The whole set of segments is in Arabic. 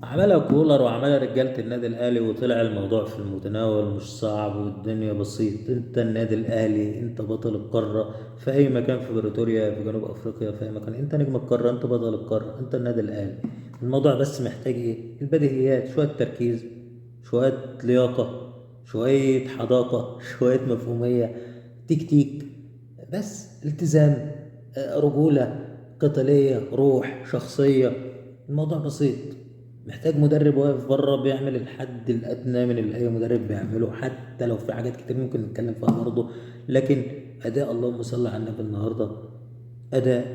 عملها كولر وعملها رجالة النادي الأهلي، وطلع الموضوع في المتناول مش صعب والدنيا بسيط. انت النادي الأهلي، انت بطل القارة في أي مكان، في بريطانيا، في جنوب أفريقيا، في أي مكان، انت نجم القارة، انت بطل القارة، انت النادي الأهلي. الموضوع بس محتاج ايه؟ البديهيات، شوية تركيز، شوية لياقة، شوية حداقة شوية مفهومية، تكتيك، بس التزام، رجولة، قتالية، روح، شخصية. الموضوع بسيط. محتاج مدرب واقف بره بيعمل الحد الأدنى من اللي أي مدرب بيعمله، حتى لو في حاجات كتير ممكن نتكلم فيها برضه. لكن أداء اللهم صل على النبي النهاردة، أداء،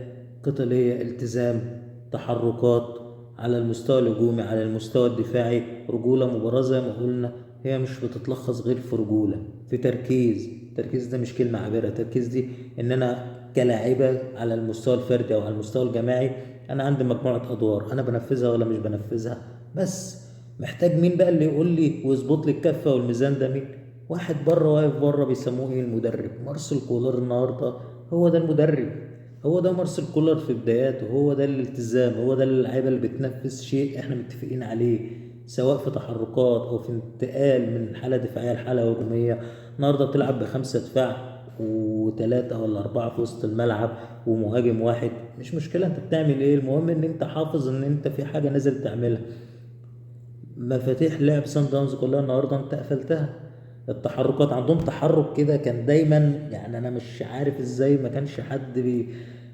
قتالية، التزام، تحركات، على المستوى الهجومي، على المستوى الدفاعي، رجولة. مباراة زي ما قلنا هي مش بتتلخص غير في رجولة، في تركيز. التركيز ده مش كلمة عابرة، التركيز دي إن أنا كلاعبة على المستوى الفردي أو على المستوى الجماعي، أنا عندي مجموعة أدوار أنا بنفذها ولا مش بنفذها. بس محتاج مين بقى اللي يقول لي ويظبط لي الكفة والميزان ده؟ مين؟ واحد بره واقف بره بيسموه ايه؟ المدرب. مارسيل كولر النهارده هو ده المدرب، هو ده مارسيل كولر في بداياته، هو ده الالتزام، هو ده اللعيبه اللي بتنفذ شيء احنا متفقين عليه، سواء في تحركات او في انتقال من حاله دفاعيه لحاله هجوميه. النهارده بتلعب بخمسه دفاع وثلاثه ولا اربعه في وسط الملعب ومهاجم واحد، مش مشكله انت بتعمل ايه، المهم ان انت حافظ ان انت في حاجه نازل تعملها. مفاتيح لعب سان داونز كلها النهارده انت قفلتها. التحركات عندهم تحرك كده كان دايما، يعني انا مش عارف ازاي ما كانش حد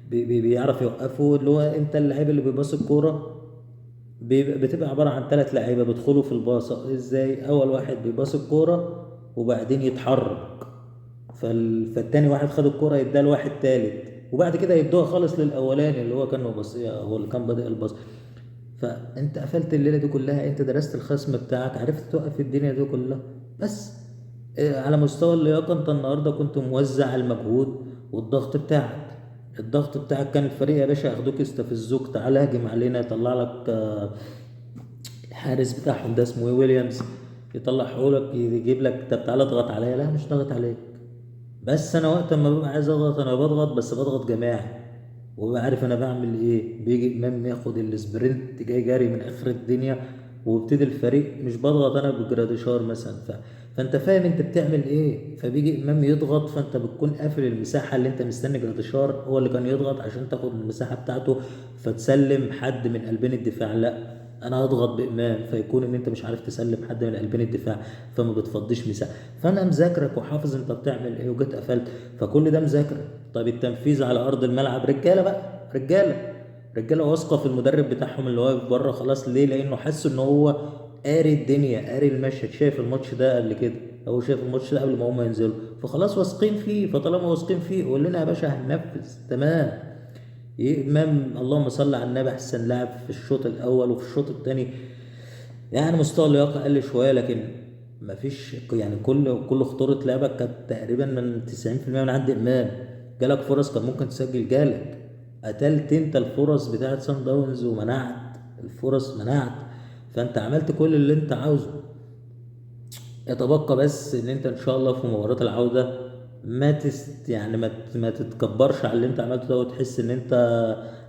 بيعرف يوقفه، اللي هو انت اللعيب اللي بيباص الكوره بتبقى عباره عن ثلاث لعيبه بيدخلوا في الباصه. ازاي؟ اول واحد بيباص الكوره وبعدين يتحرك، فالتاني واحد خد الكوره يديها لواحد تالت، وبعد كده يدوها خالص للاولاني اللي هو كان مباصيها، هو اللي كان بادئ الباص. فانت قفلت الليله دي كلها، انت درست الخصم بتاعك، عرفت توقف الدنيا دي كلها. بس على مستوى اللياقه انت النهارده كنت موزع المجهود والضغط بتاعك. الضغط بتاعك كان الفريق يا باشا ياخدوك يستفزوك، تعالى هاجم علينا، يطلع لك الحارس بتاعهم ده اسمه ايه، ويليامز، يطلع حولك يجيب لك، طب تعالى اضغط عليا، لا مش ضغط عليك. بس انا وقت ما ببقى عايز اضغط انا بضغط، بس بضغط جماعي وببقى عارف انا بعمل ايه. بيجي امام ياخد السبرنت جاي جاري من اخر الدنيا وابتدي الفريق، مش بضغط انا بجراديشار مثلا فانت فاهم انت بتعمل ايه. فبيجي امام يضغط فانت بتكون قافل المساحه اللي انت مستني جراديشار هو اللي كان يضغط عشان تاخد المساحه بتاعته فتسلم حد من قلبين الدفاع. لا، انا هضغط بامام فيكون ان انت مش عارف تسلم حد من قلبين الدفاع، فما بتفضيش مساحه. فانا مذاكرك وحافظ انت بتعمل ايه وجيت قفلت. فكل ده مذاكره. طيب التنفيذ على ارض الملعب، رجاله بقى، رجاله، رجاله واثقه في المدرب بتاعهم اللي واقف بره خلاص. ليه؟ لانه حس ان هو قاري الدنيا، قاري المشهد، شايف الماتش ده قبل كده، هو شايف الماتش ده قبل ما هم ينزلوا، فخلاص واثقين فيه. فطالما واثقين فيه قول لنا يا باشا هننفذ، تمام. امام اللهم صل على النبي احسن لاعب في الشوط الاول وفي الشوط الثاني. يعني مستوى اللياقه قل شويه لكن مفيش، يعني كل خطوره لعبك كانت تقريبا من 90% من عند امام. جالك فرص كان ممكن تسجل، جالك، قتلت انت الفرص بتاعت سان داونز ومنعت الفرص، منعت. فانت عملت كل اللي انت عاوزه. يتبقى بس ان انت ان شاء الله في مباراة العودة ما يعني ما تتكبرش على اللي انت عملته ده وتحس ان انت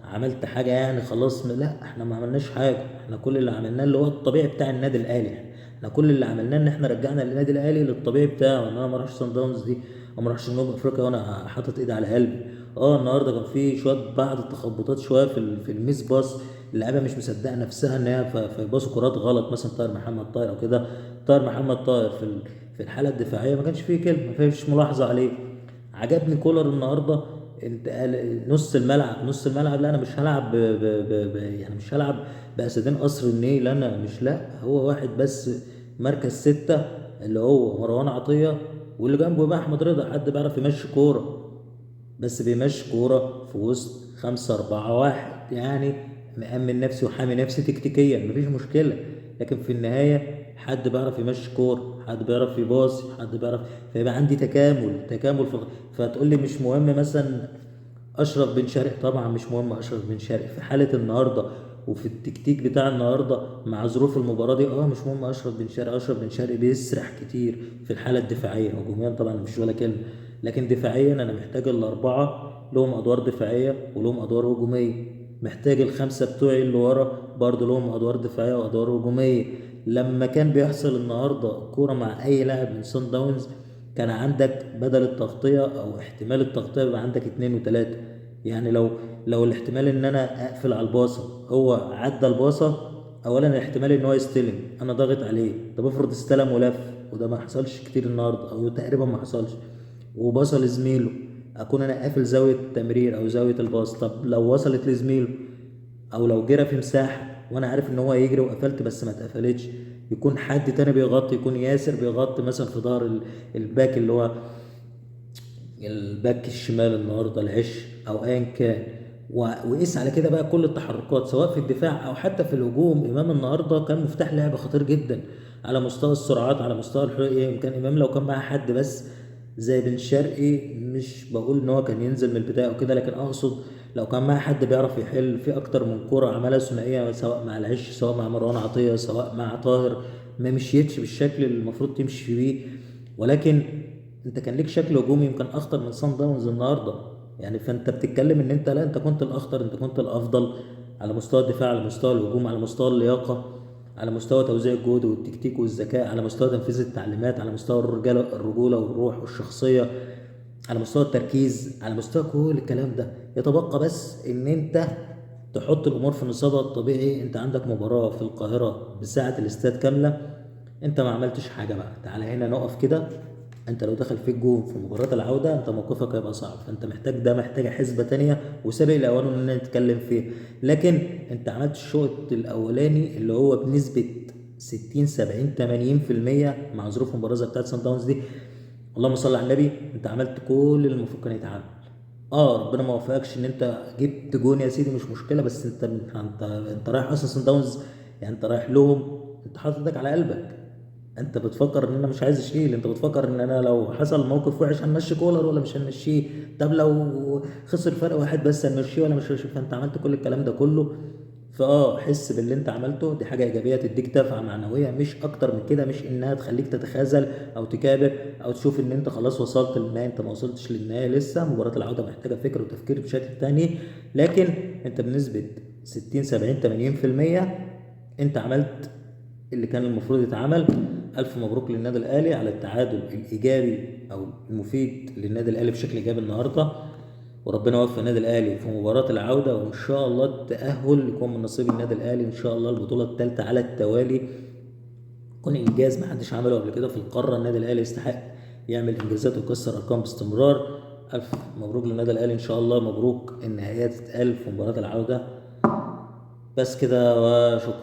عملت حاجة يعني خلاص. لا، احنا ما عملناش حاجة. احنا كل اللي عملناه اللي هو الطبيعي بتاع النادي الاهلي. احنا كل اللي عملناه ان احنا رجعنا النادي الاهلي للطبيعي بتاعه، ان انا ما اروحش صن داونز دي او ما اروحش جنوب افريقيا وانا حاطط ايدي على قلبي. اه النهارده كان في شويه بعض التخبطات شويه في الميس باص، اللعيبه مش مصدقه نفسها ان هي فيباصوا كرات غلط، مثلا طاهر محمد طاهر او كده. طاهر محمد طاهر في الحاله الدفاعيه ما كانش فيه كلمه، ما فيش ملاحظه عليه. عجبني كولر النهارده، انت نص الملعب، نص الملعب، لا انا مش هلعب يعني مش هلعب باسدين قصر النيل، انا مش، لا هو واحد بس مركز ستة اللي هو مروان عطية، واللي جنبه بقى احمد رضا، حد بيعرف يمشي كورة، بس بيمشي كورة في وسط 5-4-1 يعني، مأمن نفسي وحامي نفسي تكتيكيا مفيش مشكلة. لكن في النهاية حد بيعرف يمشي كورة، حد بيعرف يباصي، حد بيعرف، فيبقى عندي تكامل فتقول لي مش مهم مثلا اشرف بن شرقي، طبعا مش مهم اشرف بن شرقي في حاله النهارده وفي التكتيك بتاع النهارده مع ظروف المباراه دي. مش مهم اشرف بن شرقي، اشرف بن شرقي بيسرح كتير في الحاله الدفاعيه. هجوميا طبعا مش ولا كلمه، لكن دفاعيا انا محتاج الاربعه لهم ادوار دفاعيه ولهم ادوار هجوميه. محتاج الخمسة بتوعي اللي ورا برضه لهم أدوار دفاعية وأدوار هجومية. لما كان بيحصل النهاردة كورة مع أي لاعب من صن داونز، كان عندك بدل التغطية أو احتمال التغطية يبقى عندك اتنين وتلاتة. يعني لو الاحتمال إن أنا أقفل على الباصة هو عدى الباصة، أولا الاحتمال إن هو يستلم أنا ضاغط عليه، طب افرض استلم ولف، وده ما حصلش كتير النهاردة أو تقريبا ما حصلش، وبصل لزميله، اكون انا قافل زاويه التمرير او زاويه الباص. طب لو وصلت لزميله او لو جرى في مساحه وانا عارف ان هو هيجري وقفلت بس ما اتقفلتش، يكون حد تاني بيغطي، يكون ياسر بيغطي مثلا في ظهر الباك اللي هو الباك الشمال النهارده العش او ايا كان. وقيس على كده بقى كل التحركات سواء في الدفاع او حتى في الهجوم. امام النهارده كان مفتاح لعب خطير جدا على مستوى السرعات، على مستوى الحريه. يمكن امام لو كان معاه حد بس زي بن شرقي، مش بقول ان هو كان ينزل من البدايه او كده، لكن اقصد لو كان معاه حد بيعرف يحل في اكتر من كره عملها ثنائيه، سواء مع العش سواء مع مروان عطيه سواء مع طاهر، ما مشيتش بالشكل اللي المفروض تمشي بيه. ولكن انت كان ليك شكل هجومي يمكن اخطر من صن داونز النهارده. يعني فانت بتتكلم ان انت لا، انت كنت الاخطر، انت كنت الافضل على مستوى الدفاع، على مستوى الهجوم، على مستوى اللياقه، على مستوى توزيع الجهد والتكتيك والذكاء، على مستوى تنفيذ التعليمات، على مستوى الرجوله والروح والشخصيه، على مستوى التركيز، على مستوى كل الكلام ده. يتبقى بس ان انت تحط الامور في نصابها الطبيعي. انت عندك مباراه في القاهره بساعه الاستاد كامله، انت ما عملتش حاجه. بقى تعالى هنا نقف كده، انت لو دخل فيك جون في مباراة العودة انت موقفك هيبقى صعب، فانت محتاج ده، محتاجة حسبة تانية وسابق الاوان ان نتكلم فيه. لكن انت عملت الشوط الاولاني اللي هو بنسبة 60 70 80% مع ظروف المباراة زي بتاعت سان داونز دي. اللهم صل على النبي، انت عملت كل اللي المفروض كان يتعمل. ربنا ما وفقكش ان انت جبت جون يا سيدي، مش مشكلة، بس انت رايح اصلا سان داونز، يعني انت رايح لهم، انت حاطط ايدك على قلبك. انت بتفكر ان انا مش عايز اشيل، انت بتفكر ان انا لو حصل موقف وحش هنمشي كولر ولا مش هنمشيه، طب لو خسر فرق واحد بس هنمشيه ولا مش هنمشيه. فانت عملت كل الكلام ده كله. حس باللي انت عملته، دي حاجه ايجابيه تديك دفعه معنويه مش اكتر من كده، مش انها تخليك تتخاذل او تكابر او تشوف ان انت خلاص وصلت للنهايه. انت ما وصلتش للنهايه لسه، مباراه العوده محتاجه فكر وتفكير بشكل تاني. لكن انت بنسبه 60 70 80% انت عملت اللي كان المفروض يتعمل. ألف مبروك للنادي الأهلي على التعادل الإيجابي أو المفيد للنادي الأهلي بشكل إيجابي النهاردة، وربنا يوفق النادي الأهلي في مباراة العودة، وإن شاء الله التأهل يكون من نصيب النادي الأهلي إن شاء الله. البطولة الثالثة على التوالي يكون إنجاز محدش عمله قبل كده في القارة. النادي الأهلي يستحق يعمل إنجازات ويكسر أرقام باستمرار. ألف مبروك للنادي الأهلي إن شاء الله، مبروك النهايات تتقال في مباراة العودة. بس كده وشكرا.